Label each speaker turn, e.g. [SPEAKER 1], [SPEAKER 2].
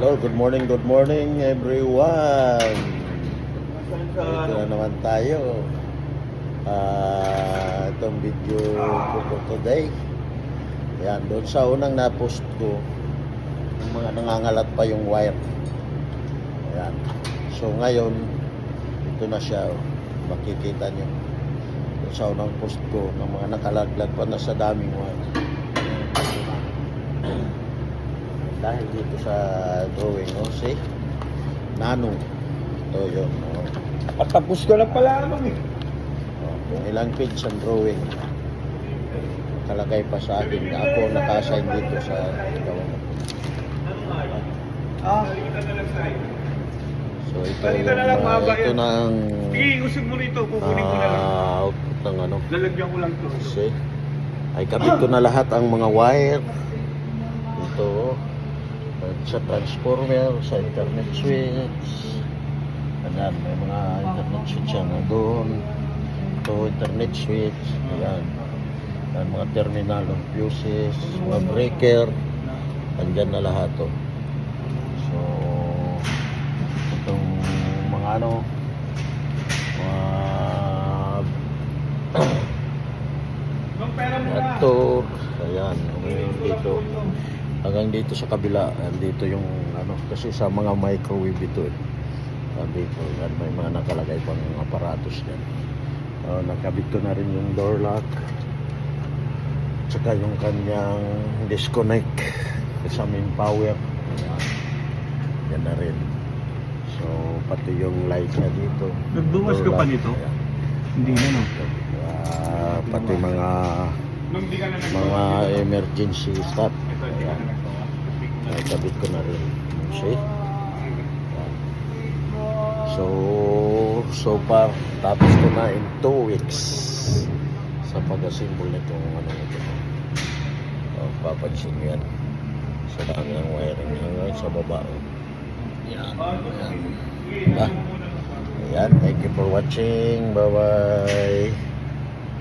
[SPEAKER 1] Hello, good morning everyone. Ito na naman tayo. Itong video ko for today. Ayan, doon sa unang na-post ko, yung mga nangangalat pa yung wire. Ayan. So ngayon, ito na siya. Makikita nyo. Doon sa unang post ko, ng mga nakalaglag pa na sa daming wire. Dahil dito sa drawing, see? Nano. Ito yun.
[SPEAKER 2] Patapos ko na pala naman eh.
[SPEAKER 1] Kung ilang page ang drawing. Nakalagay pa sa akin na ako naka-assign dito sa gawa. So ito yung, ito na ang
[SPEAKER 2] usog mo rito, kukunin ko na lang.
[SPEAKER 1] output ng ano.
[SPEAKER 2] Lalagyan ko lang to.
[SPEAKER 1] See? Ay kabit ko na lahat ang mga wire. Ito. Sa transformer, sa internet switch. Ayan, may mga internet switch yan doon. Ito, internet switch. Ayan. Ayan, mga terminal of fuses, mga breaker. Andyan na lahat to. So, itong mga ano, mga reactor. Ayan, dito. Hanggang dito sa kabila, dito yung ano, kasi sa mga microwave ito eh. Dito, yan, may mga nakalagay pang aparatos yan. Nakabit ko na rin yung door lock. Tsaka yung kanyang disconnect sa main power. Yan na rin. So, pati yung light na dito.
[SPEAKER 2] Nagbukas ka pa nito?
[SPEAKER 1] Ayan.
[SPEAKER 2] Hindi na no?
[SPEAKER 1] Pati mga emergency stop. Ayan. Nakabit ko na rin. See? So far, tapos ko na in 2 weeks sa pag-assemble nitong ano ito. Papansin nyo yan. Sa dami ng wiring hanggang sa baba. Yan. Ayan. Ayan. Thank you for watching. Bye-bye.